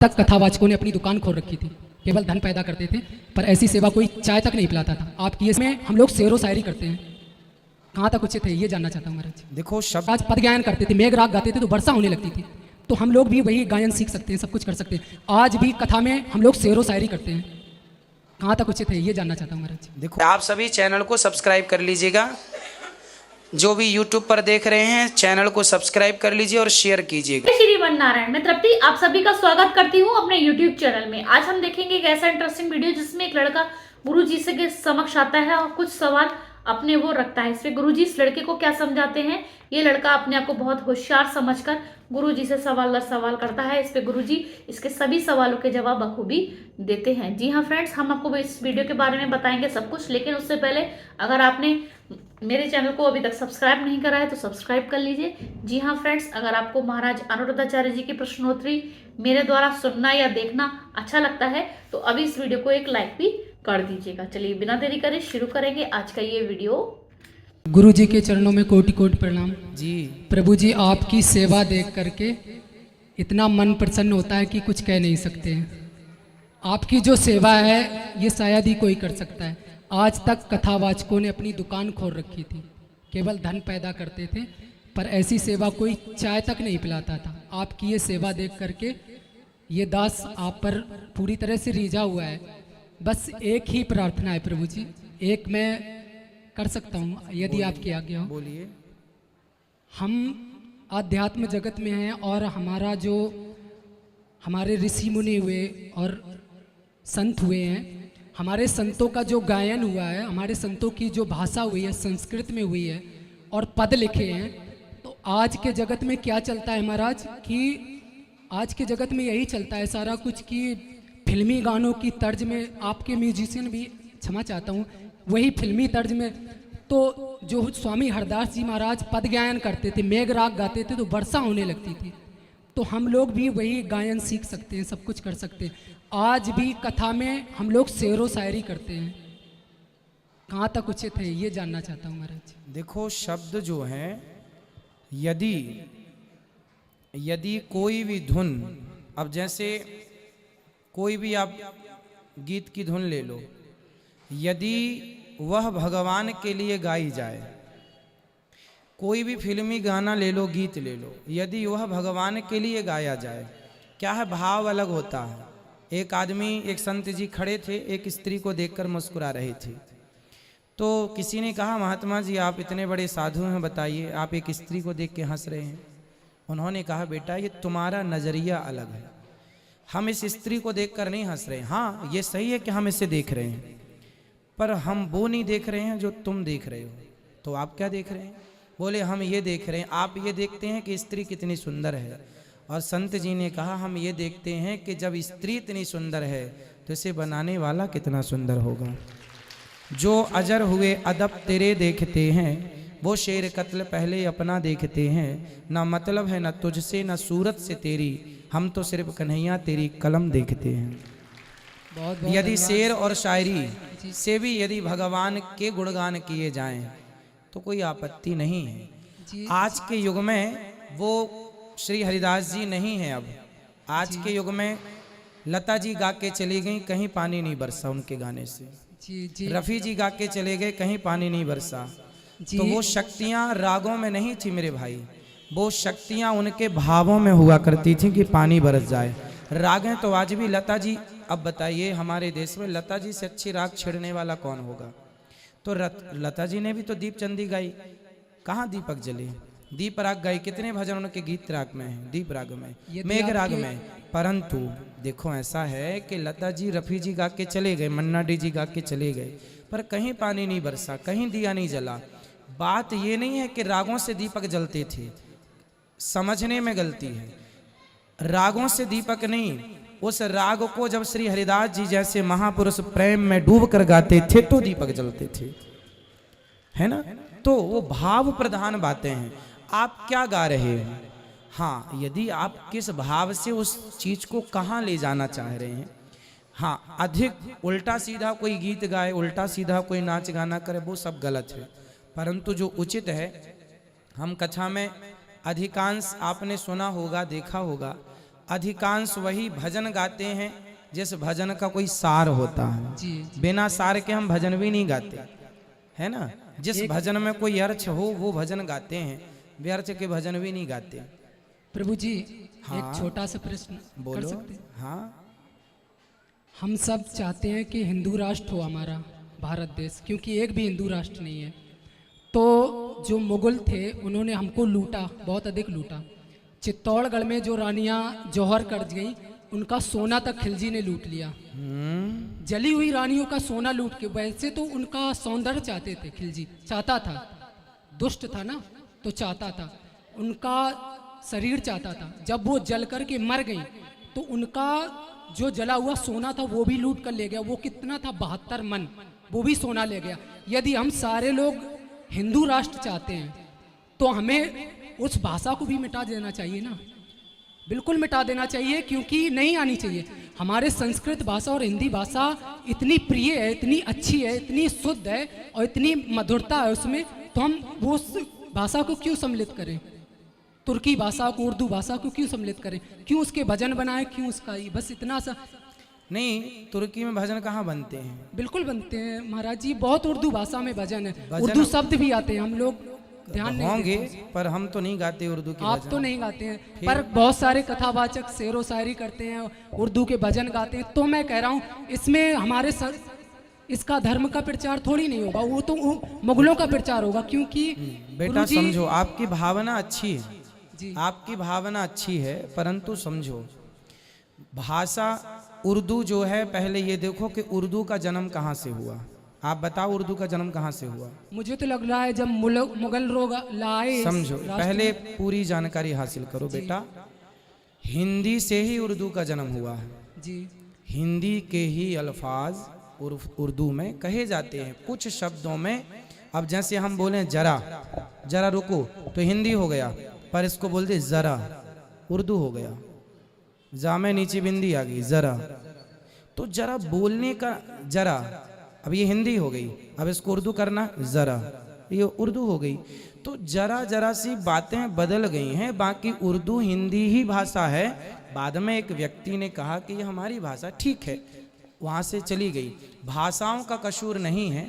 तक कथावाचकों ने अपनी दुकान खोल रखी थी, केवल धन पैदा करते थे, पर ऐसी सेवा कोई चाय तक नहीं पिलाता था। आपकी इसमें हम लोग शेरो शायरी करते हैं, कहाँ तक उचित है ये जानना चाहता हूँ महाराज। देखो शब्द आज पद गायन करते थे, मेघ राग गाते थे तो वर्षा होने लगती थी, तो हम लोग भी वही गायन सीख सकते हैं, सब कुछ कर सकते हैं। आज भी कथा में हम लोग शेरो शायरी करते हैं, कहाँ तक उचित है ये जानना चाहता हूँ महाराज। देखो आप सभी चैनल को सब्सक्राइब कर लीजिएगा, जो भी YouTube पर देख रहे हैं चैनल को सब्सक्राइब कर लीजिए और शेयर कीजिएगा। श्रीमन नारायण, मैं तृप्ति आप सभी का स्वागत करती हूँ अपने YouTube चैनल में। आज हम देखेंगे एक ऐसा इंटरेस्टिंग वीडियो जिसमें एक लड़का गुरुजी से के समक्ष आता है और कुछ सवाल अपने वो रखता है। इसमें गुरुजी इस लड़के को क्या समझाते हैं, ये लड़का अपने आप को बहुत होशियार समझकर गुरुजी से सवाल दर सवाल करता है। इस पे गुरुजी इसके सभी सवालों के जवाब बखूबी देते हैं। जी हाँ फ्रेंड्स, हम आपको इस वीडियो के बारे में बताएंगे सब कुछ, लेकिन उससे पहले अगर आपने मेरे चैनल को अभी तक सब्सक्राइब नहीं करा है तो सब्सक्राइब कर लीजिए। जी हाँ फ्रेंड्स, अगर आपको महाराज अनुरुद्धाचार्य जी की प्रश्नोत्तरी मेरे द्वारा सुनना या देखना अच्छा लगता है तो अभी इस वीडियो को एक लाइक भी कर दीजिएगा। चलिए बिना देरी करे शुरू करेंगे आज का ये वीडियो। गुरु जी के चरणों में कोटि कोटि प्रणाम। जी प्रभु जी, आपकी सेवा देख करके इतना मन प्रसन्न होता है कि कुछ कह नहीं सकते हैं। आपकी जो सेवा है ये शायद ही कोई कर सकता है। आज तक कथावाचकों ने अपनी दुकान खोल रखी थी, केवल धन पैदा करते थे, पर ऐसी सेवा कोई चाय तक नहीं पिलाता था। आपकी ये सेवा देख करके ये दास आप पर पूरी तरह से रीझा हुआ है। बस एक ही प्रार्थना है प्रभु जी, एक मैं कर सकता हूँ यदि आपकी आज्ञा हो। बोलिए। हम आध्यात्म जगत में हैं और हमारा जो हमारे ऋषि मुनि हुए और संत हुए हैं, हमारे संतों का जो गायन हुआ है, हमारे संतों की जो भाषा हुई है संस्कृत में हुई है और पद लिखे हैं, तो आज के जगत में क्या चलता है महाराज कि आज के जगत में यही चलता है सारा कुछ कि फिल्मी गानों की तर्ज में आपके म्यूजिशियन भी, क्षमा चाहता हूँ, वही फिल्मी तर्ज में तो जो स्वामी हरदास जी महाराज पद गायन करते थे, मेघ राग गाते थे तो वर्षा होने लगती थी, तो हम लोग भी वही गायन सीख सकते हैं, सब कुछ कर सकते हैं। आज भी कथा में हम लोग शेरो शायरी करते हैं, कहाँ तक उचित है ये जानना चाहता हूँ महाराज। देखो शब्द जो है, यदि कोई भी धुन, अब जैसे कोई भी आप गीत की धुन ले लो, यदि वह भगवान के लिए गाई जाए, कोई भी फिल्मी गाना ले लो, गीत ले लो, यदि वह भगवान के लिए गाया जाए, क्या है भाव अलग होता है। एक आदमी, एक संत जी खड़े थे, एक स्त्री को देखकर मुस्कुरा रहे थे, तो किसी ने कहा महात्मा जी आप इतने बड़े साधु हैं, बताइए आप एक स्त्री को देख के हंस रहे हैं। उन्होंने कहा बेटा ये तुम्हारा नजरिया अलग है, हम इस स्त्री को देखकर नहीं हंस रहे। हाँ ये सही है कि हम इसे देख रहे हैं, पर हम वो नहीं देख रहे हैं जो तुम देख रहे हो। तो आप क्या देख रहे हैं? बोले हम ये देख रहे हैं, आप ये देखते हैं कि स्त्री कितनी सुंदर है, और संत जी ने कहा हम ये देखते हैं कि जब स्त्री इतनी सुंदर है तो इसे बनाने वाला कितना सुंदर होगा। जो अजर हुए अदब तेरे देखते हैं, वो शेर कत्ल पहले अपना देखते हैं, ना मतलब है ना तुझसे ना सूरत से तेरी, हम तो सिर्फ कन्हैया तेरी कलम देखते हैं। यदि शेर और शायरी से भी यदि भगवान के गुणगान किए जाएं तो कोई आपत्ति नहीं है। आज के युग में वो श्री हरिदास जी नहीं है, अब आज के युग में लता जी गा के चली गई, कहीं पानी नहीं बरसा उनके गाने से। रफ़ी जी गा के चले गए, कहीं पानी नहीं बरसा। तो वो शक्तियां रागों में नहीं थी मेरे भाई, वो शक्तियां उनके भावों में हुआ करती थी कि पानी बरस जाए। रागें तो आज भी, लता जी, अब बताइए हमारे देश में लता जी से अच्छी राग छेड़ने वाला कौन होगा? तो लता जी ने भी तो दीप चंदी गाई, कहाँ दीपक जले, दीप राग गाई, कितने भजन उनके गीत राग में है, दीप राग में, मेघ राग में। परंतु देखो ऐसा है कि लता जी रफ़ी जी गा के चले गए, मन्ना डी जी गा के चले गए, पर कहीं पानी नहीं बरसा, कहीं दिया नहीं जला। बात ये नहीं है कि रागों से दीपक जलते थे, समझने में गलती है। रागों से दीपक नहीं, उस राग को जब श्री हरिदास जी जैसे महापुरुष प्रेम में डूब कर गाते थे तो दीपक जलते थे, है ना। तो वो भाव प्रधान बातें हैं, आप क्या गा रहे हैं। हाँ, यदि आप किस भाव से उस चीज को कहाँ ले जाना चाह रहे हैं। हाँ, अधिक उल्टा सीधा कोई गीत गाए, उल्टा सीधा कोई नाच गाना करे, वो सब गलत है। परंतु जो उचित है, हम कथा में अधिकांश आपने सुना होगा, देखा होगा, अधिकांश वही भजन गाते हैं जिस भजन का कोई सार होता है। जी बिना सार के हम भजन भी नहीं गाते, है ना। जिस भजन में कोई अर्थ हो वो भजन गाते हैं, व्यर्थ के भजन भी नहीं गाते। प्रभु जी, हाँ। एक छोटा सा प्रश्न कर बोलो। सकते हैं? हाँ, हम सब चाहते हैं कि हिंदू राष्ट्र हो हमारा भारत देश, क्योंकि एक भी हिंदू राष्ट्र नहीं है। तो जो मुगल थे उन्होंने हमको लूटा, बहुत अधिक लूटा। चित्तौड़गढ़ में जो रानियां जौहर कर गई, उनका सोना तक खिलजी ने लूट लिया। जली हुई रानियों का सोना लूट के, वैसे तो उनका सौंदर्य चाहते थे, खिलजी चाहता था, दुष्ट था ना, तो चाहता था, उनका शरीर चाहता था। जब वो जल कर के मर गई तो उनका जो जला हुआ सोना था वो भी लूट कर ले गया। वो कितना था, 72 मन, वो भी सोना ले गया। यदि हम सारे लोग हिंदू राष्ट्र चाहते हैं तो हमें उस भाषा को भी मिटा देना चाहिए ना, बिल्कुल मिटा देना चाहिए, क्योंकि नहीं आनी चाहिए। हमारे संस्कृत भाषा और हिंदी भाषा इतनी प्रिय है, इतनी अच्छी है, इतनी शुद्ध है और इतनी मधुरता है उसमें, तो हम वो उस भाषा को क्यों सम्मिलित करें? तुर्की भाषा को, उर्दू भाषा को क्यों सम्मिलित करें? क्यों उसके भजन बनाए? क्यों उसका ही बस इतना सा? नहीं, तुर्की में भजन कहाँ बनते हैं? बिल्कुल बनते हैं महाराज जी, बहुत उर्दू भाषा में भजन है, भजन उर्दू शब्द भी आते हैं, हम लोग ध्यान नहीं होंगे, देते। पर हम तो नहीं गाते उर्दू के आप भजन। तो नहीं गाते हैं, पर बहुत सारे कथावाचक शेरो शायरी करते हैं, उर्दू के भजन गाते हैं। तो मैं कह रहा हूँ इसमें हमारे इसका धर्म का प्रचार थोड़ी नहीं होगा, वो तो मुगलों का प्रचार होगा। क्योंकि बेटा गुरुजी- समझो, आपकी भावना अच्छी है जी आपकी भावना अच्छी है, परंतु समझो भाषा उर्दू जो है, पहले ये देखो कि उर्दू का जन्म कहाँ से हुआ। आप बताओ उर्दू का जन्म कहाँ से हुआ? मुझे तो लग रहा है जब मुगल लोग लाए इस समझो, राष्ट्र पहले में। पूरी जानकारी हासिल करो बेटा। हिंदी से ही उर्दू का जन्म हुआ है। जी हिंदी के ही अल्फाज उर्दू में कहे जाते हैं कुछ शब्दों में। अब जैसे हम बोलें जरा, जरा रुको, तो हिंदी हो गया, पर इसको बोलते जरा, उर्दू हो गया। जामे नीचे बिंदी आ गई, जरा। तो जरा बोलने का जरा, अब ये हिंदी हो गई, अब इसको उर्दू करना जरा, ये उर्दू हो गई। तो जरा जरा सी बातें बदल गई हैं, बाकी उर्दू हिंदी ही भाषा है। बाद में एक व्यक्ति ने कहा कि ये हमारी भाषा ठीक है, वहाँ से चली गई। भाषाओं का कसूर नहीं है,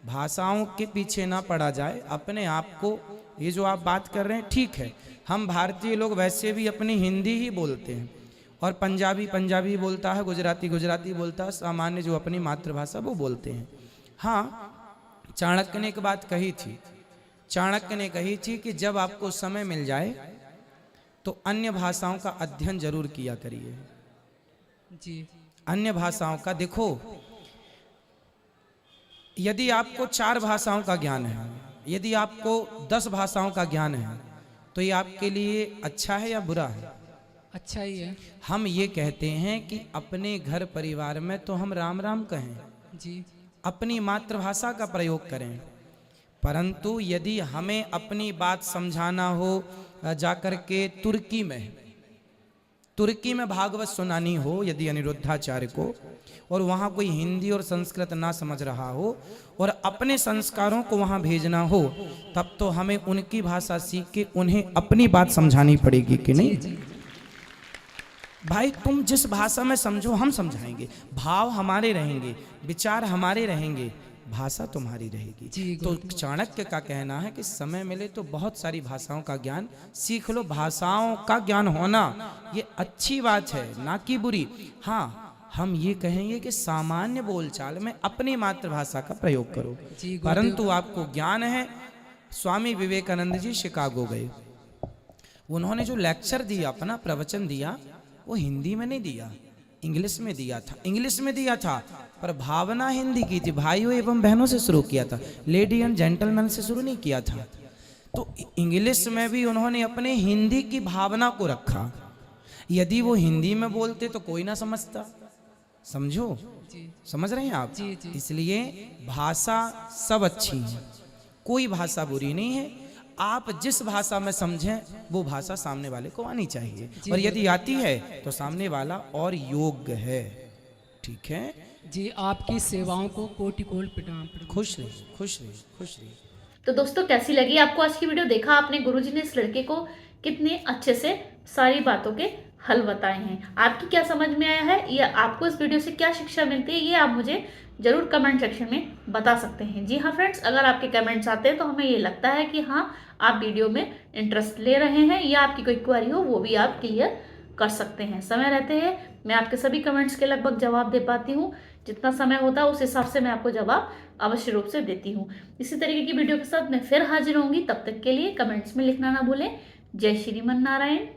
भाषाओं के पीछे ना पड़ा जाए, अपने आप को, ये जो आप बात कर रहे हैं ठीक है। हम भारतीय लोग वैसे भी अपनी हिंदी ही बोलते हैं, और पंजाबी पंजाबी बोलता है, गुजराती गुजराती बोलता है, सामान्य जो अपनी मातृभाषा वो बोलते हैं। हाँ, चाणक्य ने एक बात कही थी, चाणक्य ने कही थी कि जब आपको समय मिल जाए तो अन्य भाषाओं का अध्ययन जरूर किया करिए। जी अन्य भाषाओं का देखो, यदि आपको 4 भाषाओं का ज्ञान है, यदि आपको 10 भाषाओं का ज्ञान है, तो ये आपके लिए अच्छा है या बुरा है? अच्छा ही है। हम ये कहते हैं कि अपने घर परिवार में तो हम राम राम कहें, जी अपनी मातृभाषा का प्रयोग करें, परंतु यदि हमें अपनी बात समझाना हो जाकर के तुर्की में भागवत सुनानी हो, यदि अनिरुद्धाचार्य को, और वहाँ कोई हिंदी और संस्कृत ना समझ रहा हो और अपने संस्कारों को वहाँ भेजना हो, तब तो हमें उनकी भाषा सीख के उन्हें अपनी बात समझानी पड़ेगी कि नहीं? भाई तुम जिस भाषा में समझो हम समझाएंगे, भाव हमारे रहेंगे, विचार हमारे रहेंगे, भाषा तुम्हारी रहेगी। तो चाणक्य का कहना है कि समय मिले तो बहुत सारी भाषाओं का ज्ञान सीख लो। भाषाओं का ज्ञान होना ये अच्छी बात है, ना कि बुरी। हाँ, हम ये कहेंगे कि सामान्य बोलचाल में अपनी मातृभाषा का प्रयोग करो, परंतु आपको ज्ञान है। स्वामी विवेकानंद जी शिकागो गए, उन्होंने जो लेक्चर दिया, अपना प्रवचन दिया, वो हिंदी में नहीं दिया, इंग्लिश में दिया था। इंग्लिश में दिया था पर भावना हिंदी की थी, भाइयों एवं बहनों से शुरू किया था, लेडी एंड जेंटलमैन से शुरू नहीं किया था। तो इंग्लिश में भी उन्होंने अपने हिंदी की भावना को रखा। यदि वो हिंदी में बोलते तो कोई ना समझता। समझो, समझ रहे हैं आप? इसलिए भाषा सब अच्छी है, कोई भाषा बुरी नहीं है। आप जिस भाषा में समझें वो भाषा सामने वाले को आनी चाहिए, और यदि आती है तो सामने वाला और योग्य है। ठीक है जी, आपकी सेवाओं को कोटि-कोटि प्रणाम। खुश रहिए, खुश रहिए, खुश रहिए। तो दोस्तों, कैसी लगी आपको आज की वीडियो? देखा आपने गुरुजी ने इस लड़के को कितने अच्छे से सारी बातों के हल बताए हैं। आपकी क्या समझ में आया है या आपको इस वीडियो से क्या शिक्षा मिलती है, ये आप मुझे जरूर कमेंट सेक्शन में बता सकते हैं। जी हाँ फ्रेंड्स, अगर आपके कमेंट्स आते हैं तो हमें ये लगता है कि हाँ, आप वीडियो में इंटरेस्ट ले रहे हैं या आपकी कोई क्वेरी हो वो भी आप क्लियर कर सकते हैं। समय रहते हैं मैं आपके सभी कमेंट्स के लगभग जवाब दे पाती हूँ। जितना समय होता है उस हिसाब से मैं आपको जवाब अवश्य रूप से देती हूँ। इसी तरीके की वीडियो के साथ मैं फिर हाजिर होंगी। तब तक के लिए कमेंट्स में लिखना ना भूलें। जय श्रीमन नारायण।